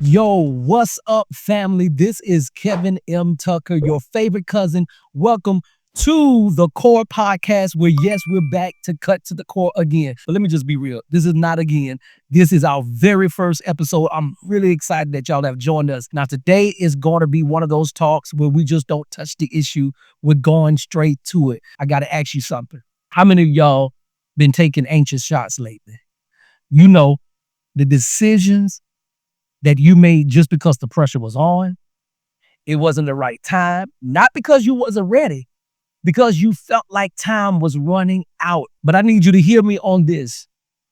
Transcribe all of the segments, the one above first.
Yo, what's up, family? This is Kevin M. Tucker, your favorite cousin. Welcome to the Core Podcast, where, yes, we're back to cut to the core again. But let me just be real. This is not again. This is our very first episode. I'm really excited that y'all have joined us. Now, today is going to be one of those talks where we just don't touch the issue. We're going straight to it. I got to ask you something. How many of y'all been taking anxious shots lately? You know, the decisions that you made just because the pressure was on. It wasn't the right time. Not because you wasn't ready, because you felt like time was running out. But I need you to hear me on this.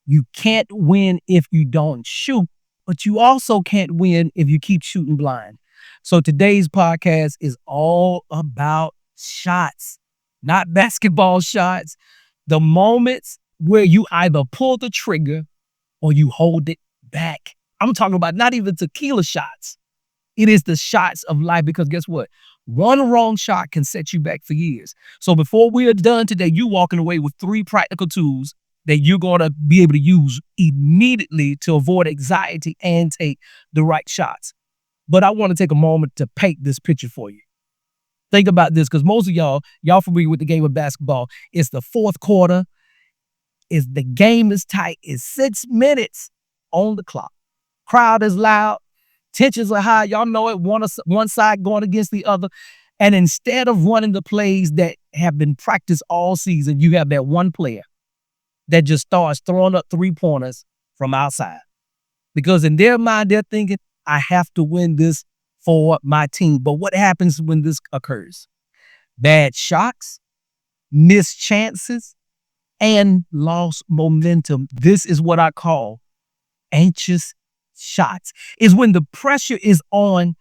You can't win if you don't shoot, but you also can't win if you keep shooting blind. So today's podcast is all about shots, not basketball shots. The moments where you either pull the trigger or you hold it back. I'm talking about not even tequila shots. It is the shots of life, because guess what? One wrong shot can set you back for years. So before we are done today, you walking away with 3 practical tools that you're going to be able to use immediately to avoid anxiety and take the right shots. But I want to take a moment to paint this picture for you. Think about this, because most of y'all familiar with the game of basketball. It's the fourth quarter. The game is tight. It's 6 minutes on the clock. Crowd is loud. Tensions are high. Y'all know it. One side going against the other. And instead of running the plays that have been practiced all season, you have that one player that just starts throwing up 3-pointers from outside. Because in their mind, they're thinking, I have to win this for my team. But what happens when this occurs? Bad shots, missed chances, and lost momentum. This is what I call anxious shots. Is when the pressure is on,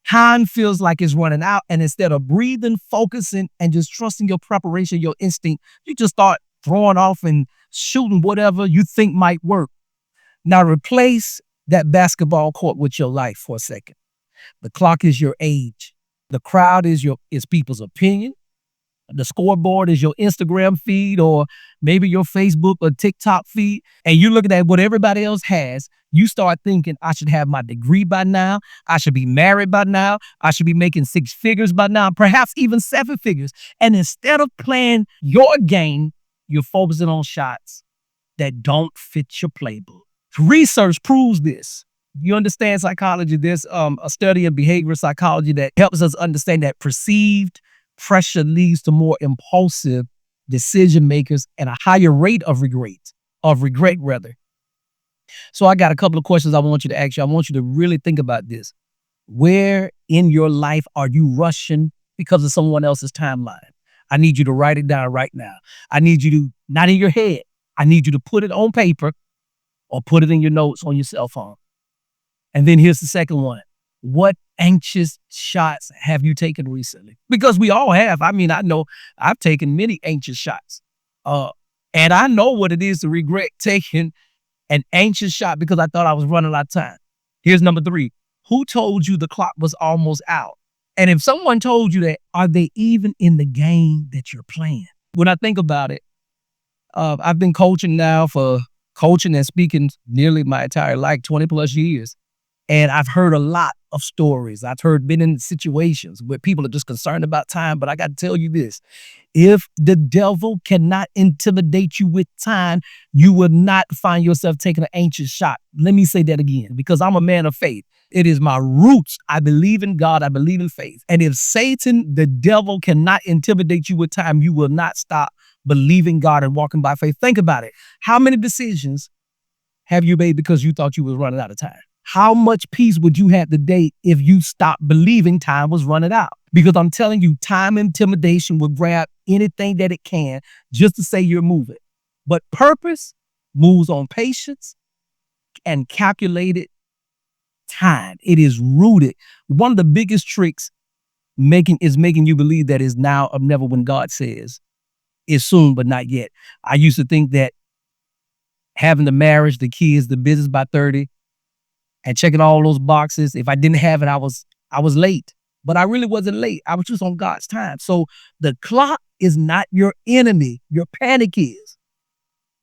time feels like it's running out, and instead of breathing, focusing, and just trusting your preparation, your instinct, you just start throwing off and shooting whatever you think might work. Now replace that basketball court with your life for a second. The clock is your age. The crowd is people's opinion. The scoreboard is your Instagram feed, or maybe your Facebook or TikTok feed. And you're looking at what everybody else has. You start thinking, I should have my degree by now. I should be married by now. I should be making 6 figures by now, perhaps even 7 figures. And instead of playing your game, you're focusing on shots that don't fit your playbook. Research proves this. You understand psychology. There's a study in behavioral psychology that helps us understand that perceived pressure leads to more impulsive decision makers and a higher rate of regret rather. So I got a couple of questions I want you to ask you. I want you to really think about this. Where in your life are you rushing because of someone else's timeline? I need you to write it down right now. I need you to, not in your head, I need you to put it on paper or put it in your notes on your cell phone. And then here's the second one. What anxious shots have you taken recently? Because we all have. I mean, I know I've taken many anxious shots. And I know what it is to regret taking an anxious shot because I thought I was running out of time. Here's number 3. Who told you the clock was almost out? And if someone told you that, are they even in the game that you're playing? When I think about it, I've been coaching and speaking nearly my entire life, 20 plus years. And I've heard a lot of stories. Been in situations where people are just concerned about time. But I got to tell you this. If the devil cannot intimidate you with time, you will not find yourself taking an anxious shot. Let me say that again, because I'm a man of faith. It is my roots. I believe in God. I believe in faith. And if Satan, the devil, cannot intimidate you with time, you will not stop believing God and walking by faith. Think about it. How many decisions have you made because you thought you was running out of time? How much peace would you have today if you stopped believing time was running out? Because I'm telling you, time intimidation will grab anything that it can just to say you're moving. But purpose moves on patience and calculated time. It is rooted. One of the biggest tricks is making you believe that is now or never when God says it's soon but not yet. I used to think that having the marriage, the kids, the business by 30, and checking all those boxes, if I didn't have it, I was late. But I really wasn't late. I was just on God's time. So the clock is not your enemy. Your panic is.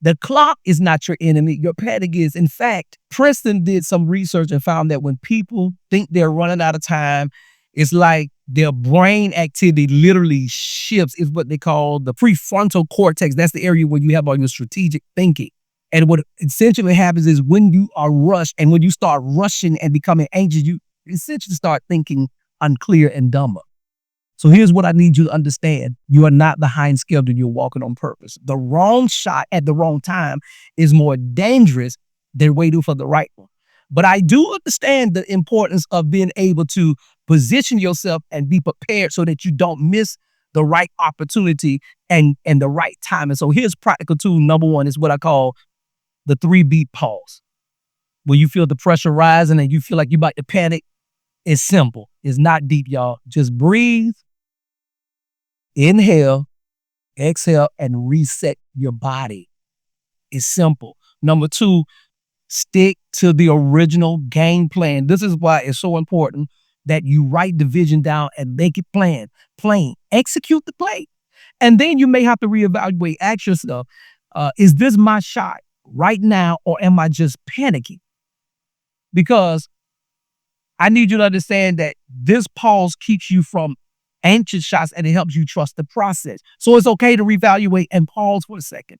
The clock is not your enemy. Your panic is. In fact, Princeton did some research and found that when people think they're running out of time, it's like their brain activity literally shifts. Is what they call the prefrontal cortex. That's the area where you have all your strategic thinking. And what essentially happens is when you are rushed and when you start rushing and becoming anxious, you essentially start thinking unclear and dumber. So here's what I need you to understand. You are not behind schedule. You're walking on purpose. The wrong shot at the wrong time is more dangerous than waiting for the right one. But I do understand the importance of being able to position yourself and be prepared so that you don't miss the right opportunity and the right time. And so here's practical tool number one is what I call the 3-beat pause. When you feel the pressure rising and you feel like you're about to panic, it's simple. It's not deep, y'all. Just breathe, inhale, exhale, and reset your body. It's simple. Number two, stick to the original game plan. This is why it's so important that you write the vision down and make it plain. Execute the play. And then you may have to reevaluate. Ask yourself, is this my shot right now or am I just panicking? Because I need you to understand that this pause keeps you from anxious shots and it helps you trust the process. So it's okay to reevaluate and pause for a second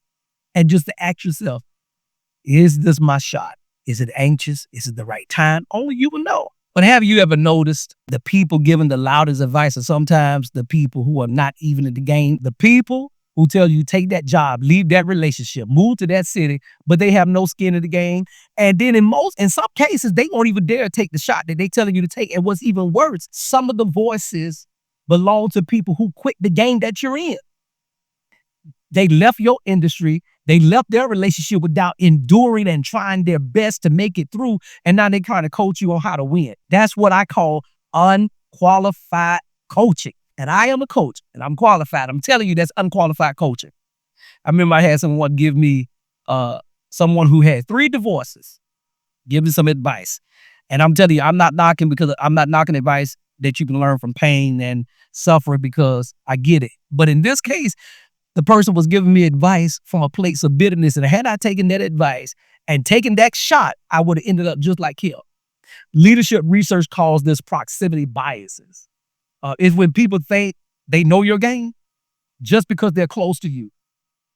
and just to ask yourself, is this my shot? Is it anxious? Is it the right time? Only you will know. But have you ever noticed the people giving the loudest advice are sometimes the people who are not even in the game? The people who tell you take that job, leave that relationship, move to that city, but they have no skin in the game. And then in some cases, they won't even dare take the shot that they telling you to take. And what's even worse, some of the voices belong to people who quit the game that you're in. They left your industry. They left their relationship without enduring and trying their best to make it through. And now they kind of coach you on how to win. That's what I call unqualified coaching. And I am a coach and I'm qualified. I'm telling you, that's unqualified coaching. I remember I had someone give me, someone who had 3 divorces, give me some advice. And I'm telling you, I'm not knocking advice that you can learn from pain and suffering because I get it. But in this case, the person was giving me advice from a place of bitterness. And had I taken that advice and taken that shot, I would have ended up just like him. Leadership research calls this proximity biases. It's when people think they know your game just because they're close to you.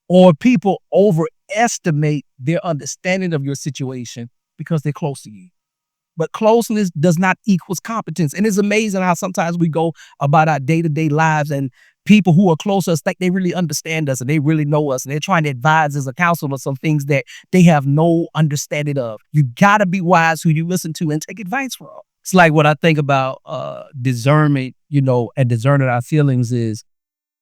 Or people overestimate their understanding of your situation because they're close to you. But closeness does not equal competence. And it's amazing how sometimes we go about our day-to-day lives and people who are close to us think they really understand us and they really know us and they're trying to advise us or counsel us on things that they have no understanding of. You got to be wise who you listen to and take advice from. It's like what I think about discernment, and discerning our feelings is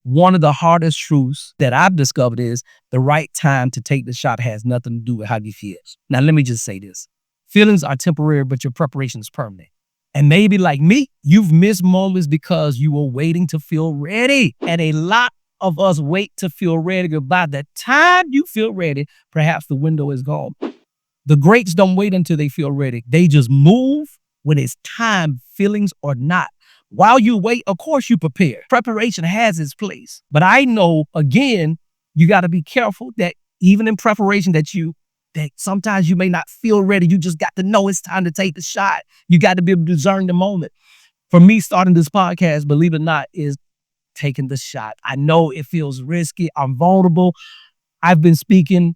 one of the hardest truths that I've discovered is the right time to take the shot has nothing to do with how you feel. Now, let me just say this. Feelings are temporary, but your preparation is permanent. And maybe like me, you've missed moments because you were waiting to feel ready. And a lot of us wait to feel ready. By the time you feel ready, perhaps the window is gone. The greats don't wait until they feel ready. They just move when it's time, feelings or not. While you wait, of course you prepare. Preparation has its place. But I know, again, you got to be careful that even in preparation that sometimes you may not feel ready. You just got to know it's time to take the shot. You got to be able to discern the moment. For me, starting this podcast, believe it or not, is taking the shot. I know it feels risky. I'm vulnerable. I've been speaking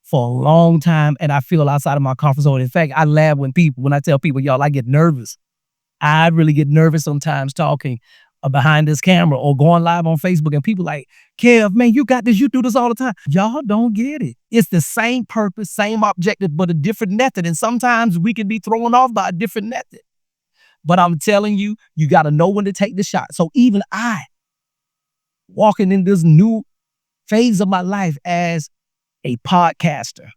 for a long time and I feel outside of my comfort zone. In fact, I laugh when I tell people, y'all, I get nervous. I really get nervous sometimes talking behind this camera or going live on Facebook and people like, Kev, man, you got this. You do this all the time. Y'all don't get it. It's the same purpose, same objective, but a different method. And sometimes we can be thrown off by a different method. But I'm telling you, you got to know when to take the shot. So even I, walking in this new phase of my life as a podcaster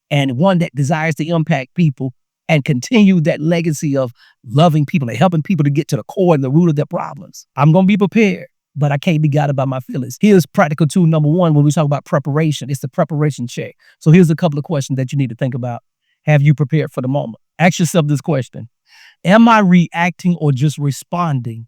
and one that desires to impact people and continue that legacy of loving people and helping people to get to the core and the root of their problems. I'm going to be prepared, but I can't be guided by my feelings. Here's practical tool number one when we talk about preparation. It's the preparation check. So here's a couple of questions that you need to think about. Have you prepared for the moment? Ask yourself this question. Am I reacting or just responding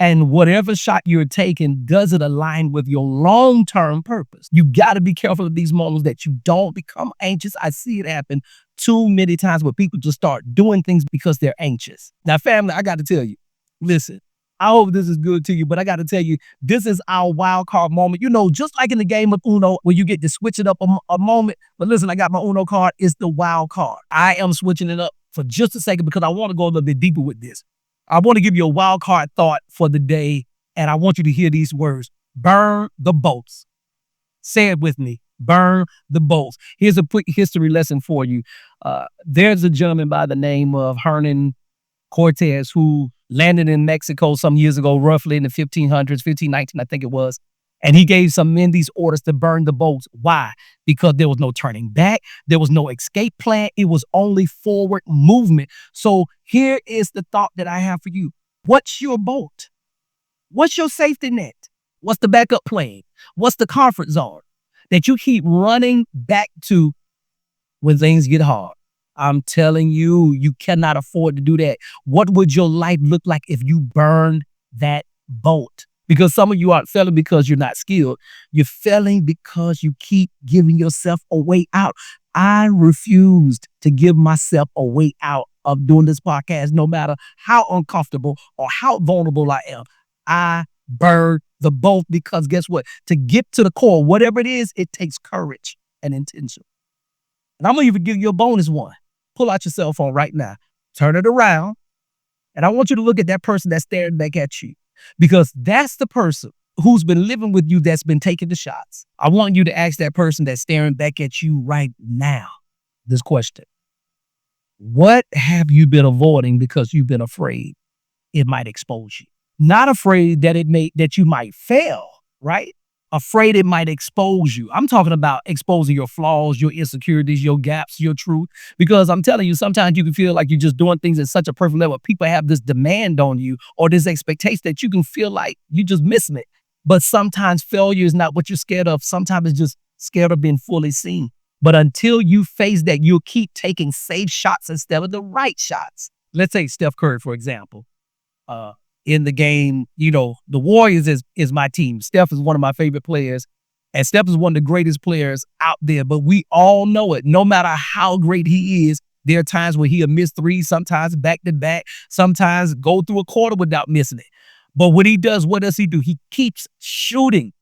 And whatever shot you're taking, does it align with your long-term purpose? You got to be careful of these moments that you don't become anxious. I see it happen too many times where people just start doing things because they're anxious. Now, family, I got to tell you, listen, I hope this is good to you, but I got to tell you, this is our wild card moment. You know, just like in the game of Uno, where you get to switch it up a moment. But listen, I got my Uno card. It's the wild card. I am switching it up for just a second because I want to go a little bit deeper with this. I want to give you a wild card thought for the day, and I want you to hear these words. Burn the boats. Say it with me. Burn the boats. Here's a quick history lesson for you. There's a gentleman by the name of Hernan Cortez who landed in Mexico some years ago, roughly in the 1500s, 1519, I think it was. And he gave some men these orders to burn the boats. Why? Because there was no turning back. There was no escape plan. It was only forward movement. So here is the thought that I have for you. What's your boat? What's your safety net? What's the backup plan? What's the comfort zone that you keep running back to when things get hard? I'm telling you, you cannot afford to do that. What would your life look like if you burned that boat? Because some of you aren't failing because you're not skilled. You're failing because you keep giving yourself a way out. I refused to give myself a way out of doing this podcast, no matter how uncomfortable or how vulnerable I am. I burned the boat because guess what? To get to the core, whatever it is, it takes courage and intention. And I'm going to even give you a bonus one. Pull out your cell phone right now. Turn it around. And I want you to look at that person that's staring back at you. Because that's the person who's been living with you that's been taking the shots. I want you to ask that person that's staring back at you right now this question. What have you been avoiding because you've been afraid it might expose you? Not afraid that you might fail, right? Afraid it might expose you. I'm talking about exposing your flaws, your insecurities, your gaps, your truth. Because I'm telling you, sometimes you can feel like you're just doing things at such a perfect level. People have this demand on you or this expectation that you can feel like you just missing it. But sometimes failure is not what you're scared of. Sometimes it's just scared of being fully seen. But until you face that, you'll keep taking safe shots instead of the right shots. Let's take Steph Curry, for example. In the game, you know, the Warriors is my team. Steph is one of my favorite players, and Steph is one of the greatest players out there, but we all know it. No matter how great he is, there are times where he'll miss threes, sometimes back-to-back, sometimes go through a quarter without missing it. But what he does, what does he do? He keeps shooting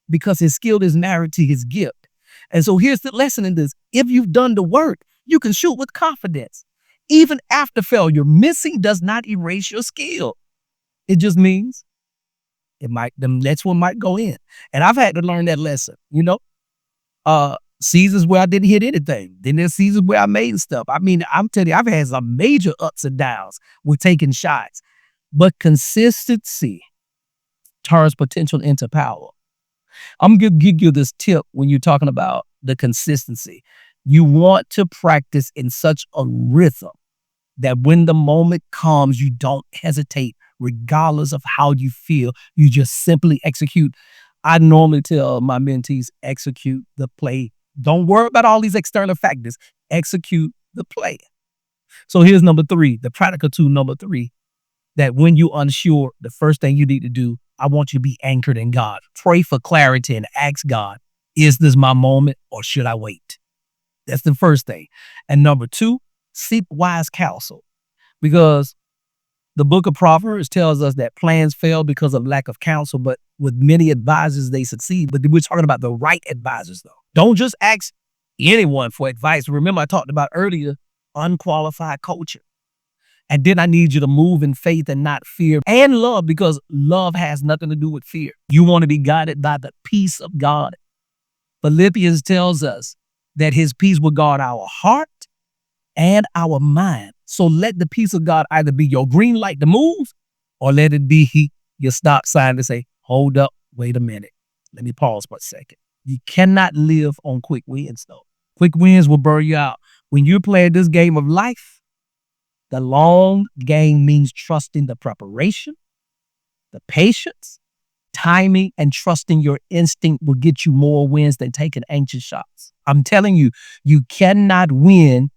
because his skill is married to his gift. And so here's the lesson in this. If you've done the work, you can shoot with confidence. Even after failure, missing does not erase your skill. It just means the next one might go in. And I've had to learn that lesson, you know. Seasons where I didn't hit anything. Then there's seasons where I made stuff. I mean, I'm telling you, I've had some major ups and downs with taking shots. But consistency turns potential into power. I'm going to give you this tip when you're talking about the consistency. You want to practice in such a rhythm that when the moment comes, you don't hesitate. Regardless of how you feel, you just simply execute. I normally tell my mentees, execute the play. Don't worry about all these external factors. Execute the play. So here's number 3, the practical tool number 3, that when you're unsure, the first thing you need to do, I want you to be anchored in God. Pray for clarity and ask God, is this my moment or should I wait? That's the first thing. And number 2, seek wise counsel. Because the book of Proverbs tells us that plans fail because of lack of counsel, but with many advisors, they succeed. But we're talking about the right advisors, though. Don't just ask anyone for advice. Remember, I talked about earlier, unqualified coaching. And then I need you to move in faith and not fear and love, because love has nothing to do with fear. You want to be guided by the peace of God. Philippians tells us that his peace will guard our heart and our mind. So let the peace of God either be your green light to move, or let it be your stop sign to say, hold up, wait a minute. Let me pause for a second. You cannot live on quick wins, though. Quick wins will burn you out. When you're playing this game of life, the long game means trusting the preparation, the patience, timing, and trusting your instinct will get you more wins than taking anxious shots. I'm telling you, you cannot win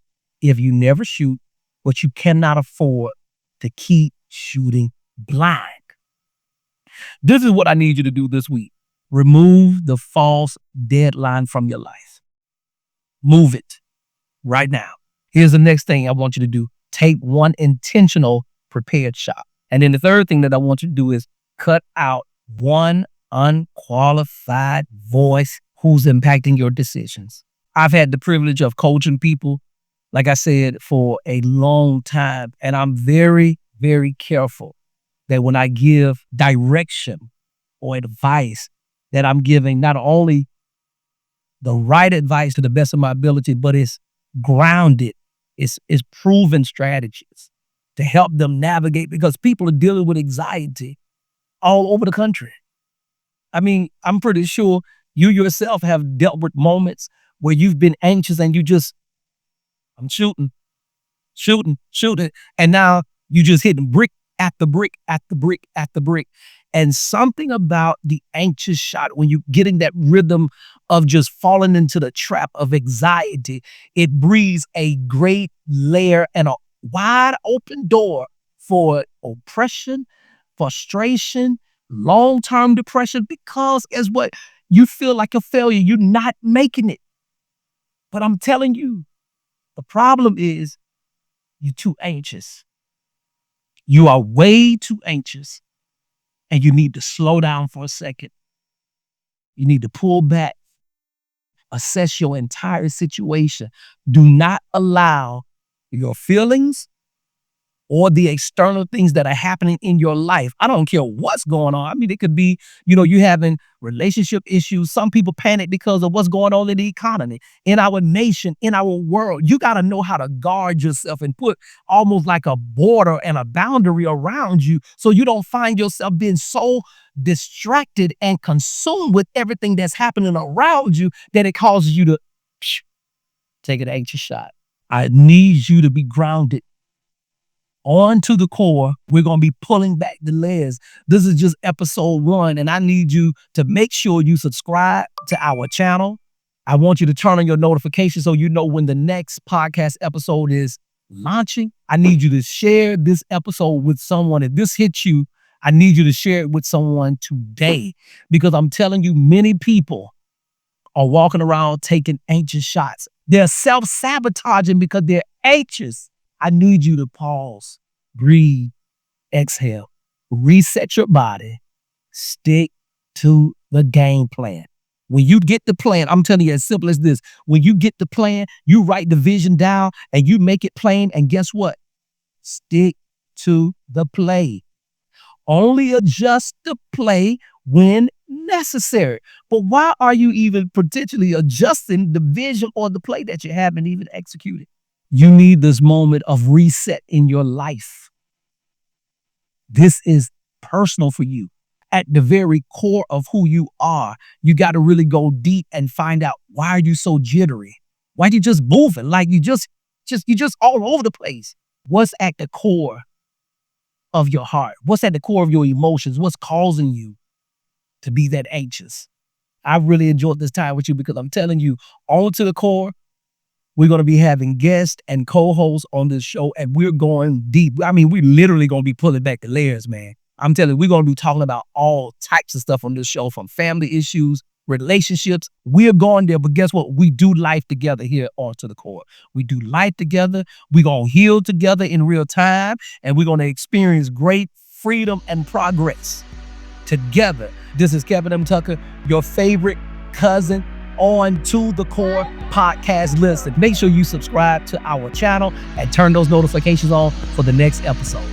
if you never shoot, but you cannot afford to keep shooting blind. This is what I need you to do this week. Remove the false deadline from your life. Move it right now. Here's the next thing I want you to do. Take one intentional prepared shot. And then the third thing that I want you to do is cut out one unqualified voice who's impacting your decisions. I've had the privilege of coaching people, like I said, for a long time. And I'm very, very careful that when I give direction or advice, that I'm giving not only the right advice to the best of my ability, but it's grounded, it's proven strategies to help them navigate, because people are dealing with anxiety all over the country. I mean, I'm pretty sure you yourself have dealt with moments where you've been anxious and I'm shooting. And now you just hitting brick after brick after brick after brick. And something about the anxious shot, when you're getting that rhythm of just falling into the trap of anxiety, it breathes a great layer and a wide open door for oppression, frustration, long-term depression, because guess what? You feel like a failure. You're not making it. But I'm telling you, the problem is you're too anxious. You are way too anxious, and you need to slow down for a second. You need to pull back, assess your entire situation. Do not allow your feelings or the external things that are happening in your life. I don't care what's going on. I mean, it could be, you having relationship issues. Some people panic because of what's going on in the economy, in our nation, in our world. You got to know how to guard yourself and put almost like a border and a boundary around you, so you don't find yourself being so distracted and consumed with everything that's happening around you that it causes you to take an anxious shot. I need you to be grounded. On to the core, we're going to be pulling back the layers. This is just episode 1, and I need you to make sure you subscribe to our channel. I want you to turn on your notifications so you know when the next podcast episode is launching. I need you to share this episode with someone. If this hits you, I need you to share it with someone today, because I'm telling you, many people are walking around taking anxious shots. They're self-sabotaging because they're anxious. I need you to pause, breathe, exhale, reset your body, stick to the game plan. When you get the plan, I'm telling you, as simple as this, when you get the plan, you write the vision down and you make it plain, and guess what? Stick to the play. Only adjust the play when necessary. But why are you even potentially adjusting the vision or the play that you haven't even executed? You need this moment of reset in your life. This is personal for you. At the very core of who you are, you got to really go deep and find out, why are you so jittery? Why are you just moving? Like you just all over the place. What's at the core of your heart? What's at the core of your emotions? What's causing you to be that anxious? I really enjoyed this time with you, because I'm telling you, on to the core. We're going to be having guests and co-hosts on this show, and we're going deep. I mean, we're literally going to be pulling back the layers, man. I'm telling you, we're going to be talking about all types of stuff on this show, from family issues, relationships. We're going there, but guess what? We do life together here on To The Core. We do life together. We're going to heal together in real time, and we're going to experience great freedom and progress together. This is Kevin M. Tucker, your favorite cousin, on To The Core podcast. Listen, make sure you subscribe to our channel and turn those notifications on for the next episode.